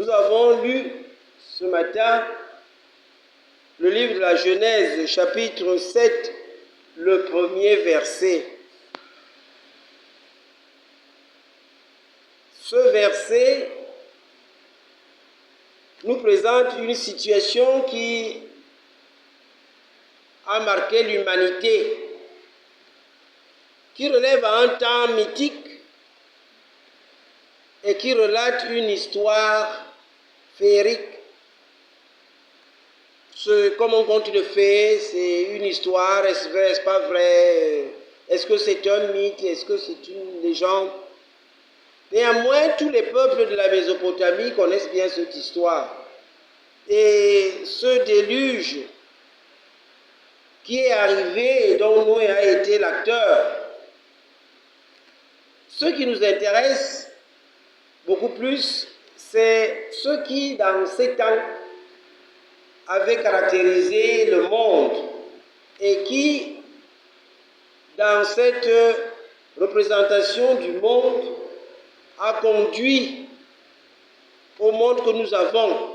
Nous avons lu ce matin le livre de la Genèse, chapitre 7, le premier verset. Ce verset nous présente une situation qui a marqué l'humanité, qui relève à un temps mythique et qui relate une histoire féerique. Comme on conte de fées, c'est une histoire, est-ce vrai, est-ce pas vrai? Est-ce que c'est un mythe? Est-ce que c'est une légende? Néanmoins, tous les peuples de la Mésopotamie connaissent bien cette histoire. Et ce déluge qui est arrivé et dont Noé a été l'acteur, ce qui nous intéresse beaucoup plus, c'est ce qui, dans ces temps, avait caractérisé le monde et qui, dans cette représentation du monde, a conduit au monde que nous avons.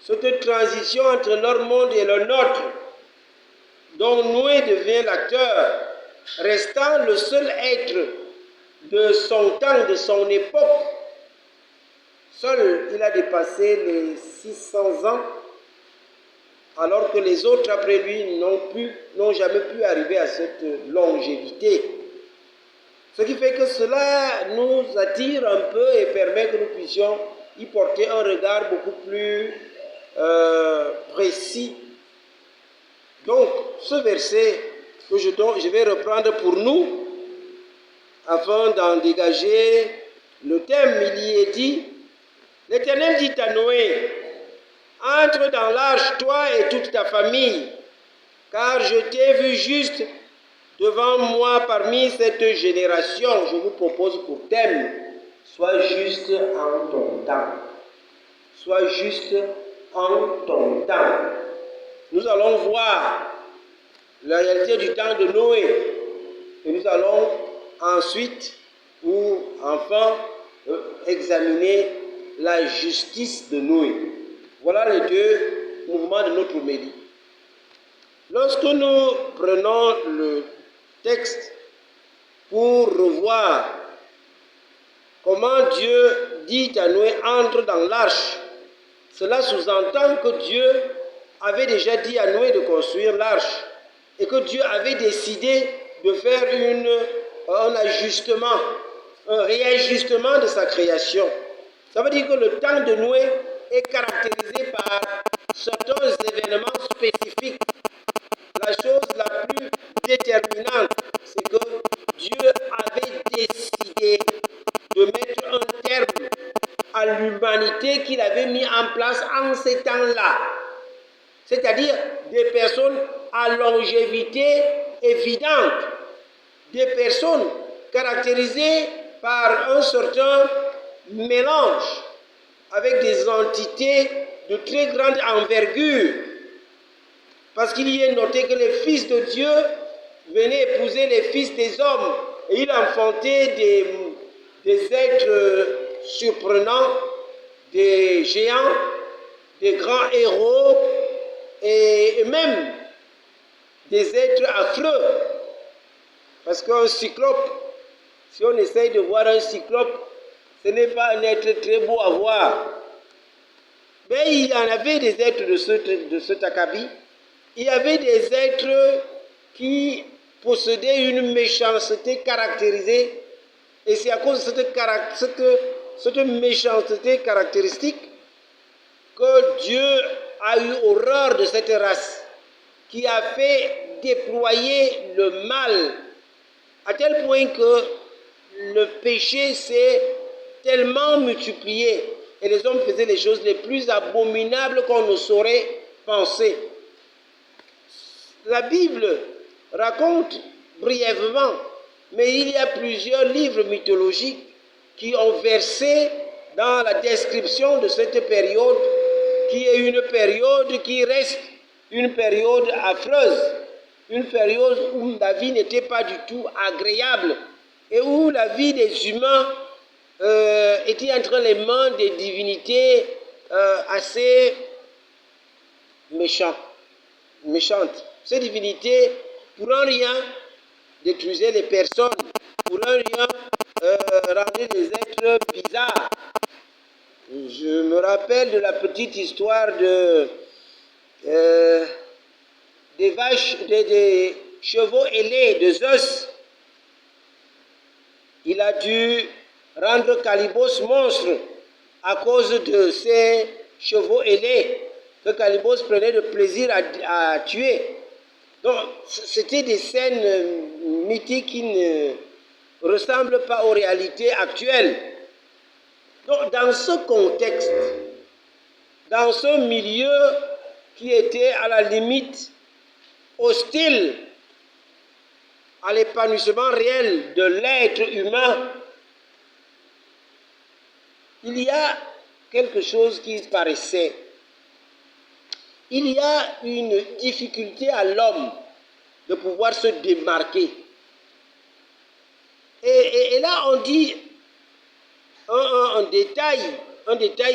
Cette transition entre leur monde et le nôtre, dont Noé devient l'acteur, restant le seul être de son temps, de son époque. Seul, il a dépassé les 600 ans, alors que les autres après lui n'ont jamais pu arriver à cette longévité. Ce qui fait que cela nous attire un peu et permet que nous puissions y porter un regard beaucoup plus précis. Donc, ce verset que je vais reprendre pour nous, afin d'en dégager le thème, il y est dit, l'Éternel dit à Noé, entre dans l'arche, toi et toute ta famille, car je t'ai vu juste devant moi parmi cette génération. Je vous propose pour thème, sois juste en ton temps. Sois juste en ton temps. Nous allons voir la réalité du temps de Noé et nous allons ensuite ou enfin examiner la justice de Noé. Voilà les deux mouvements de notre homélie. Lorsque nous prenons le texte pour revoir comment Dieu dit à Noé entre dans l'arche, cela sous-entend que Dieu avait déjà dit à Noé de construire l'arche et que Dieu avait décidé de faire un ajustement, un réajustement de sa création. Ça veut dire que le temps de Noé est caractérisé par certains événements spécifiques. La chose la plus déterminante, c'est que Dieu avait décidé de mettre un terme à l'humanité qu'il avait mis en place en ces temps-là. C'est-à-dire des personnes à longévité évidente, des personnes caractérisées par un certain mélange avec des entités de très grande envergure. Parce qu'il y est noté que les fils de Dieu venaient épouser les fils des hommes et il enfantait des êtres surprenants, des géants, des grands héros et même des êtres affreux. Parce qu'un cyclope, si on essaye de voir un cyclope, ce n'est pas un être très beau à voir. Mais il y en avait des êtres de cet acabit. Il y avait des êtres qui possédaient une méchanceté caractérisée. Et c'est à cause de cette méchanceté caractéristique que Dieu a eu horreur de cette race, qui a fait déployer le mal, à tel point que le péché s'est tellement multiplié et les hommes faisaient les choses les plus abominables qu'on ne saurait penser. La Bible raconte brièvement, mais il y a plusieurs livres mythologiques qui ont versé dans la description de cette période, qui est une période qui reste une période affreuse, une période où la vie n'était pas du tout agréable et où la vie des humains était entre les mains des divinités assez méchante. Ces divinités, pour un rien, détruisaient les personnes, pour un rien, rendaient des êtres bizarres. Je me rappelle de la petite histoire des vaches, des chevaux ailés de Zeus. Il a dû rendre Calibos monstre à cause de ces chevaux ailés que Calibos prenait de plaisir à tuer. Donc, c'était des scènes mythiques qui ne ressemblent pas aux réalités actuelles. Donc, dans ce contexte, dans ce milieu qui était à la limite hostile à l'épanouissement réel de l'être humain, il y a quelque chose qui paraissait. Il y a une difficulté à l'homme de pouvoir se démarquer. Et là, on dit un détail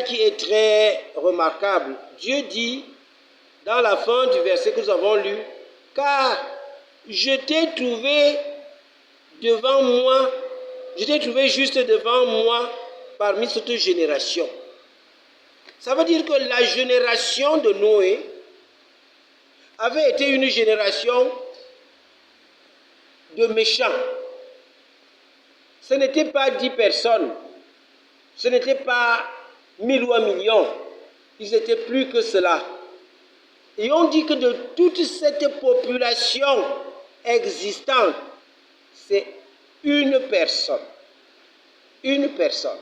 qui est très remarquable. Dieu dit, dans la fin du verset que nous avons lu, « Car je t'ai trouvé devant moi, je t'ai trouvé juste devant moi parmi cette génération. » Ça veut dire que la génération de Noé avait été une génération de méchants. Ce n'était pas 10 personnes, ce n'était pas 1000 ou 1 million, ils étaient plus que cela. Et on dit que de toute cette population existante, c'est une personne. Une personne.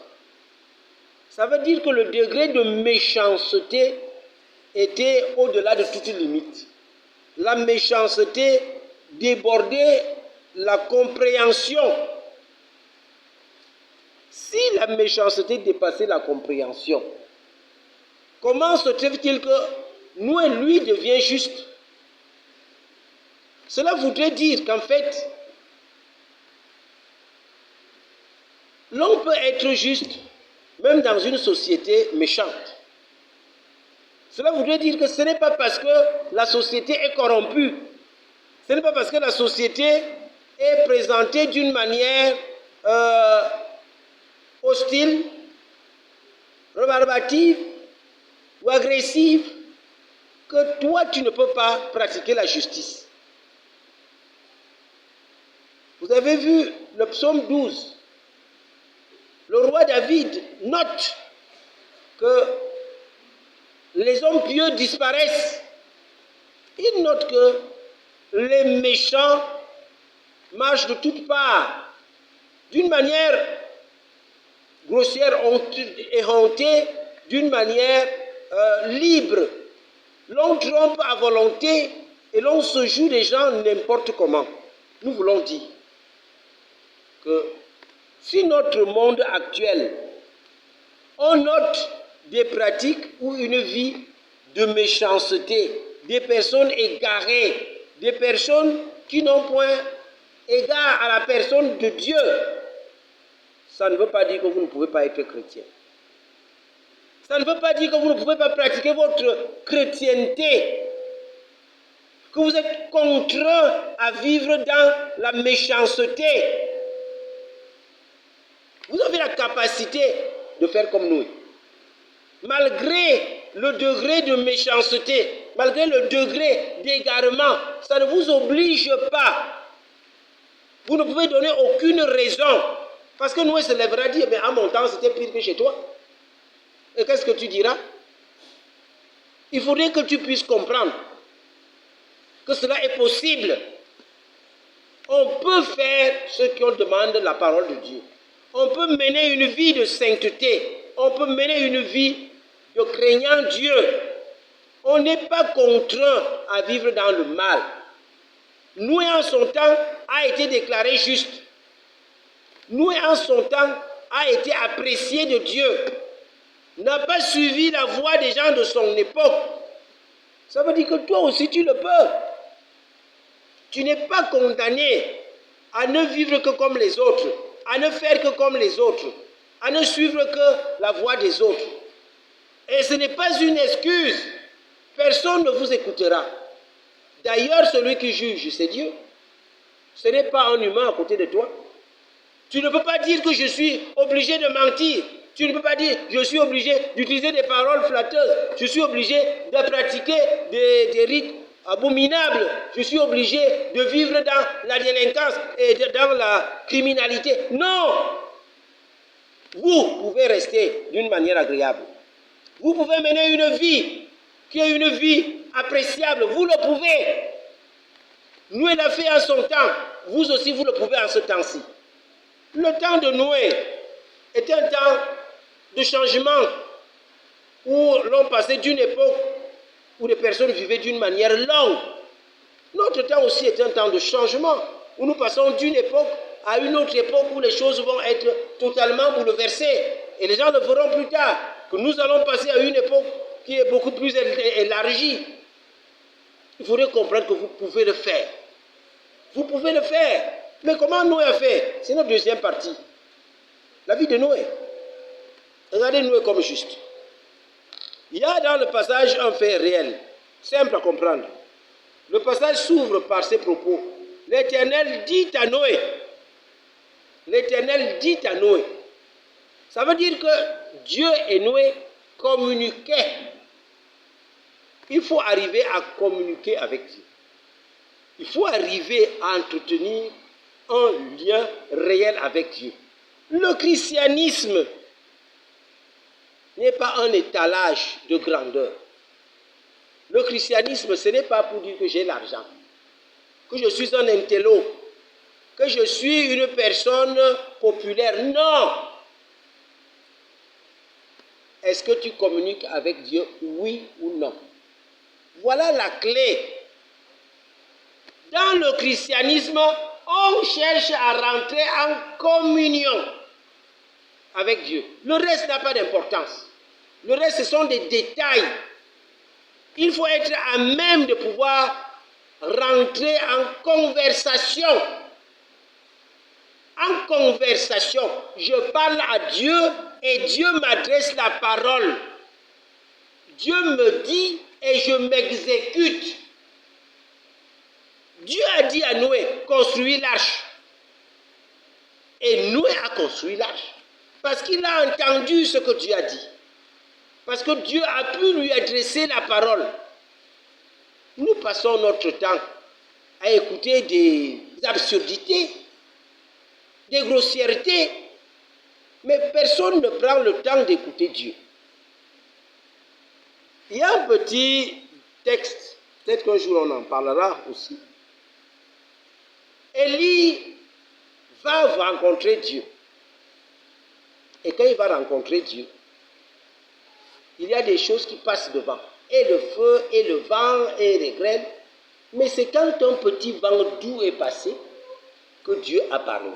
Ça veut dire que le degré de méchanceté était au-delà de toute limite. La méchanceté débordait la compréhension. Si la méchanceté dépassait la compréhension, comment se trouve-t-il que Noé, lui, devient juste? Cela voudrait dire qu'en fait, l'on peut être juste même dans une société méchante. Cela voudrait dire que ce n'est pas parce que la société est corrompue, ce n'est pas parce que la société est présentée d'une manière hostile, rébarbative ou agressive, que toi tu ne peux pas pratiquer la justice. Vous avez vu le psaume 12. Le roi David note que les hommes pieux disparaissent. Il note que les méchants marchent de toutes parts, d'une manière grossière et hontée, d'une manière libre. L'on trompe à volonté et l'on se joue des gens n'importe comment. Nous voulons dire que si notre monde actuel, on note des pratiques ou une vie de méchanceté, des personnes égarées, des personnes qui n'ont point égard à la personne de Dieu, ça ne veut pas dire que vous ne pouvez pas être chrétien. Ça ne veut pas dire que vous ne pouvez pas pratiquer votre chrétienté, que vous êtes contraint à vivre dans la méchanceté. Vous avez la capacité de faire comme nous. Malgré le degré de méchanceté, malgré le degré d'égarement, ça ne vous oblige pas. Vous ne pouvez donner aucune raison. Parce que Noé se lèvera dire, mais à mon temps, c'était pire que chez toi. Et qu'est-ce que tu diras? Il faudrait que tu puisses comprendre que cela est possible. On peut faire ce qu'on demande la parole de Dieu. On peut mener une vie de sainteté. On peut mener une vie de craignant Dieu. On n'est pas contraint à vivre dans le mal. Noé en son temps a été déclaré juste. Noé en son temps a été apprécié de Dieu. N'a pas suivi la voie des gens de son époque. Ça veut dire que toi aussi tu le peux. Tu n'es pas condamné à ne vivre que comme les autres, à ne faire que comme les autres, à ne suivre que la voie des autres. Et ce n'est pas une excuse. Personne ne vous écoutera. D'ailleurs, celui qui juge, c'est Dieu. Ce n'est pas un humain à côté de toi. Tu ne peux pas dire que je suis obligé de mentir. Tu ne peux pas dire je suis obligé d'utiliser des paroles flatteuses. Je suis obligé de pratiquer des rites abominables. Je suis obligé de vivre dans la délinquance et dans la criminalité. Non! Vous pouvez rester d'une manière agréable. Vous pouvez mener une vie qui est une vie appréciable. Vous le pouvez. Noé l'a fait en son temps. Vous aussi, vous le pouvez en ce temps-ci. Le temps de Noé était un temps de changement où l'on passait d'une époque où les personnes vivaient d'une manière longue. Notre temps aussi est un temps de changement où nous passons d'une époque à une autre époque où les choses vont être totalement bouleversées. Et les gens le verront plus tard, que nous allons passer à une époque qui est beaucoup plus élargie. Il faudrait comprendre que vous pouvez le faire. Vous pouvez le faire. Mais comment Noé a fait? C'est notre deuxième partie. La vie de Noé. Regardez Noé comme juste. Il y a dans le passage un fait réel, simple à comprendre. Le passage s'ouvre par ces propos. L'Éternel dit à Noé. L'Éternel dit à Noé. Ça veut dire que Dieu et Noé communiquaient. Il faut arriver à communiquer avec Dieu. Il faut arriver à entretenir un lien réel avec Dieu. Le christianisme n'est pas un étalage de grandeur. Le christianisme, ce n'est pas pour dire que j'ai l'argent, que je suis un intello, que je suis une personne populaire. Non! Est-ce que tu communiques avec Dieu, oui ou non? Voilà la clé. Dans le christianisme, on cherche à rentrer en communion avec Dieu. Le reste n'a pas d'importance. Le reste, ce sont des détails. Il faut être à même de pouvoir rentrer en conversation. En conversation, je parle à Dieu et Dieu m'adresse la parole. Dieu me dit et je m'exécute. Dieu a dit à Noé, construis l'arche. Et Noé a construit l'arche. Parce qu'il a entendu ce que Dieu a dit. Parce que Dieu a pu lui adresser la parole. Nous passons notre temps à écouter des absurdités, des grossièretés, mais personne ne prend le temps d'écouter Dieu. Il y a un petit texte, peut-être qu'un jour on en parlera aussi. Élie va rencontrer Dieu. Et quand il va rencontrer Dieu, il y a des choses qui passent devant. Et le feu, et le vent, et les grêles. Mais c'est quand un petit vent doux est passé que Dieu a parlé.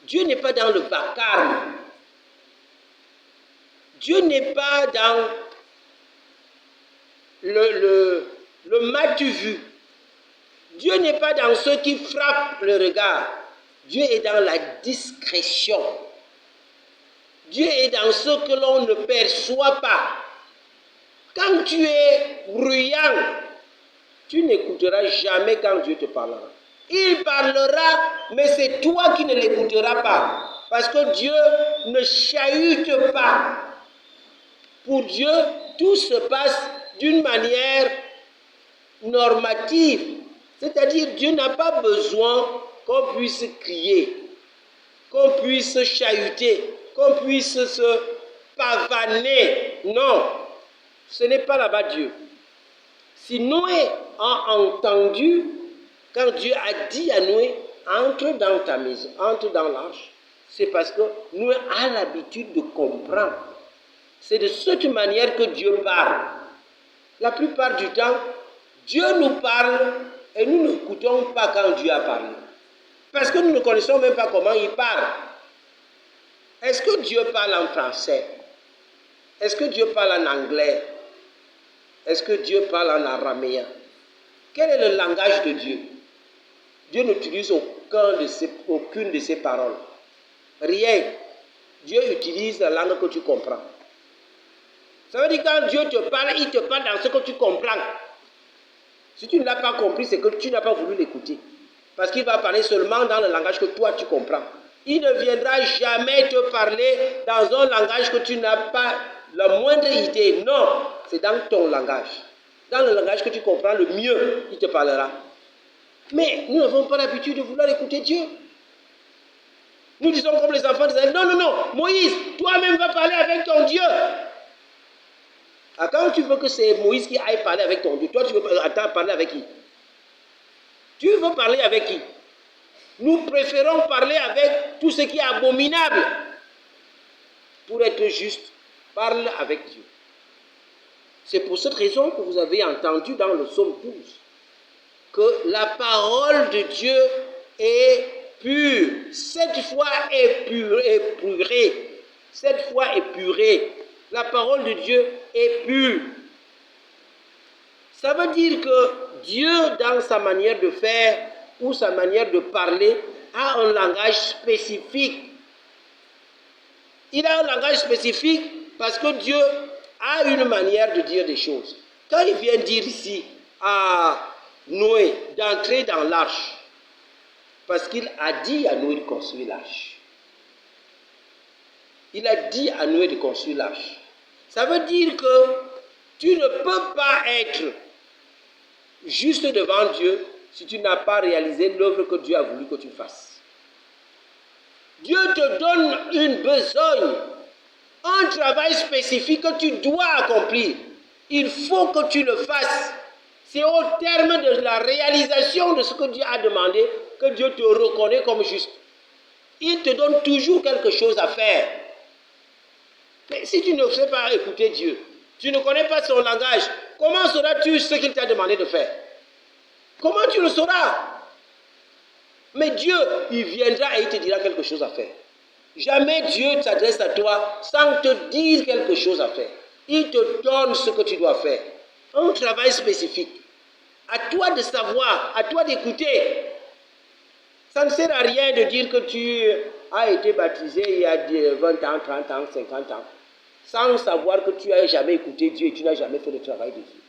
Dieu n'est pas dans le vacarme. Dieu n'est pas dans le m'as-tu vu. Dieu n'est pas dans ceux qui frappent le regard. Dieu est dans la discrétion. Dieu est dans ce que l'on ne perçoit pas. Quand tu es bruyant, tu n'écouteras jamais quand Dieu te parlera. Il parlera, mais c'est toi qui ne l'écouteras pas. Parce que Dieu ne chahute pas. Pour Dieu, tout se passe d'une manière normative. C'est-à-dire, Dieu n'a pas besoin qu'on puisse crier, qu'on puisse chahuter, qu'on puisse se pavaner. Non, ce n'est pas là-bas Dieu. Si Noé a entendu, quand Dieu a dit à Noé, entre dans ta maison, entre dans l'arche, c'est parce que Noé a l'habitude de comprendre. C'est de cette manière que Dieu parle. La plupart du temps, Dieu nous parle et nous n'écoutons pas quand Dieu a parlé. Parce que nous ne connaissons même pas comment il parle. Est-ce que Dieu parle en français? Est-ce que Dieu parle en anglais? Est-ce que Dieu parle en araméen? Quel est le langage de Dieu? Dieu n'utilise aucune de ses paroles. Rien. Dieu utilise la langue que tu comprends. Ça veut dire que quand Dieu te parle, il te parle dans ce que tu comprends. Si tu ne l'as pas compris, c'est que tu n'as pas voulu l'écouter. Parce qu'il va parler seulement dans le langage que toi tu comprends. Il ne viendra jamais te parler dans un langage que tu n'as pas la moindre idée. Non, c'est dans ton langage. Dans le langage que tu comprends le mieux, il te parlera. Mais nous n'avons pas l'habitude de vouloir écouter Dieu. Nous disons comme les enfants d'Israël, non, non, non, Moïse, toi-même va parler avec ton Dieu. Quand tu veux que c'est Moïse qui aille parler avec ton Dieu, toi tu veux parler avec qui? Tu veux parler avec qui? Nous préférons parler avec tout ce qui est abominable. Pour être juste, parle avec Dieu. C'est pour cette raison que vous avez entendu dans le psaume 12 que la parole de Dieu est pure. Cette fois épurée. Cette fois épurée. La parole de Dieu est pure. Ça veut dire que Dieu, dans sa manière de faire ou sa manière de parler, a un langage spécifique. Il a un langage spécifique parce que Dieu a une manière de dire des choses. Quand il vient dire ici à Noé d'entrer dans l'arche, parce qu'il a dit à Noé de construire l'arche. Il a dit à Noé de construire l'arche. Ça veut dire que tu ne peux pas être juste devant Dieu si tu n'as pas réalisé l'œuvre que Dieu a voulu que tu fasses. Dieu te donne une besogne, un travail spécifique que tu dois accomplir. Il faut que tu le fasses. C'est au terme de la réalisation de ce que Dieu a demandé que Dieu te reconnaît comme juste. Il te donne toujours quelque chose à faire. Mais si tu ne sais pas écouter Dieu, tu ne connais pas son langage, comment sauras-tu ce qu'il t'a demandé de faire? Comment tu le sauras? Mais Dieu, il viendra et il te dira quelque chose à faire. Jamais Dieu s'adresse à toi sans te dire quelque chose à faire. Il te donne ce que tu dois faire. Un travail spécifique. À toi de savoir, à toi d'écouter. Ça ne sert à rien de dire que tu as été baptisé il y a 20 ans, 30 ans, 50 ans, sans savoir que tu n'as jamais écouté Dieu et tu n'as jamais fait le travail de Dieu.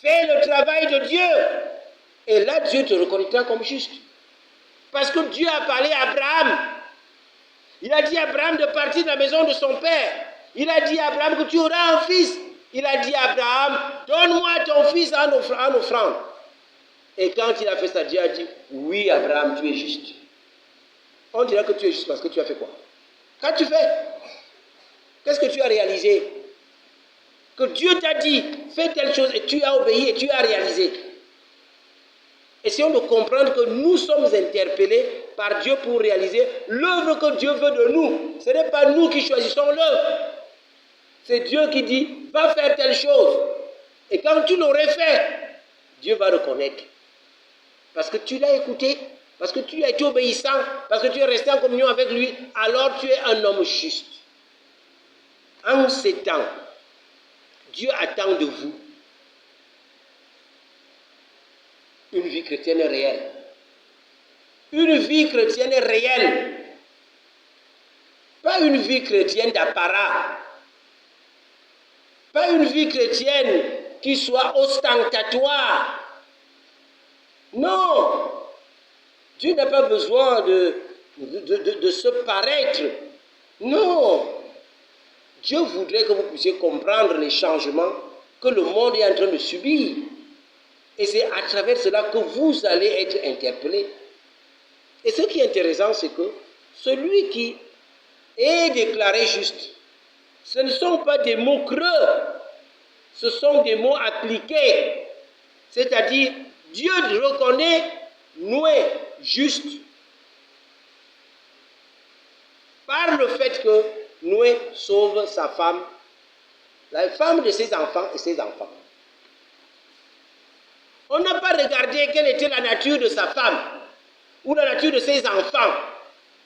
Fais le travail de Dieu. Et là, Dieu te reconnaîtra comme juste. Parce que Dieu a parlé à Abraham. Il a dit à Abraham de partir de la maison de son père. Il a dit à Abraham que tu auras un fils. Il a dit à Abraham, donne-moi ton fils en offrande. Et quand il a fait ça, Dieu a dit, oui Abraham, tu es juste. On dirait que tu es juste parce que tu as fait quoi? Qu'as-tu fait? Qu'est-ce que tu as réalisé? Que Dieu t'a dit, fais telle chose et tu as obéi et tu as réalisé. Essayons de comprendre que nous sommes interpellés par Dieu pour réaliser l'œuvre que Dieu veut de nous. Ce n'est pas nous qui choisissons l'œuvre. C'est Dieu qui dit, va faire telle chose. Et quand tu l'aurais fait, Dieu va reconnaître. Parce que tu l'as écouté, parce que tu as été obéissant, parce que tu es resté en communion avec lui, alors tu es un homme juste. En ces temps, Dieu attend de vous une vie chrétienne réelle. Une vie chrétienne réelle. Pas une vie chrétienne d'apparat. Pas une vie chrétienne qui soit ostentatoire. Non. Dieu n'a pas besoin de se paraître. Non. Dieu voudrait que vous puissiez comprendre les changements que le monde est en train de subir. Et c'est à travers cela que vous allez être interpellés. Et ce qui est intéressant, c'est que celui qui est déclaré juste, ce ne sont pas des mots creux, ce sont des mots appliqués. C'est-à-dire, Dieu reconnaît Noé juste par le fait que Noé sauve sa femme, la femme de ses enfants et ses enfants. On n'a pas regardé quelle était la nature de sa femme, ou la nature de ses enfants,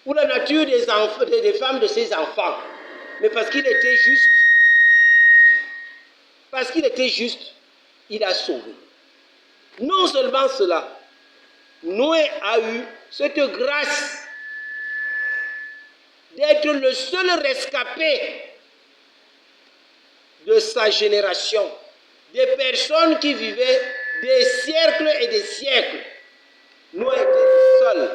ou la nature des femmes de ses enfants. Mais parce qu'il était juste, il a sauvé. Non seulement cela, Noé a eu cette grâce d'être le seul rescapé de sa génération, des personnes qui vivaient des siècles et des siècles. Noé était le seul.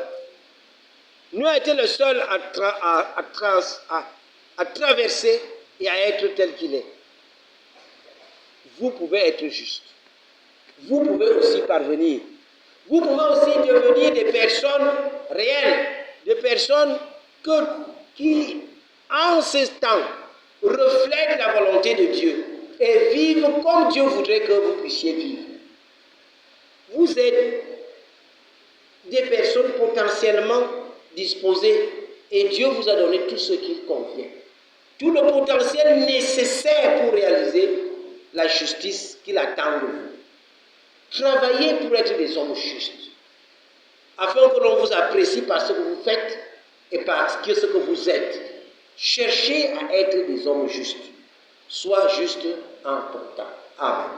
Noé était le seul à traverser et à être tel qu'il est. Vous pouvez être juste. Vous pouvez aussi parvenir. Vous pouvez aussi devenir des personnes réelles, des personnes qui, en ce temps, reflètent la volonté de Dieu et vivent comme Dieu voudrait que vous puissiez vivre. Vous êtes des personnes potentiellement disposées et Dieu vous a donné tout ce qu'il convient. Tout le potentiel nécessaire pour réaliser la justice qu'il attend de vous. Travaillez pour être des hommes justes, afin que l'on vous apprécie par ce que vous faites et par ce que vous êtes. Cherchez à être des hommes justes. Sois juste en ton temps. Amen.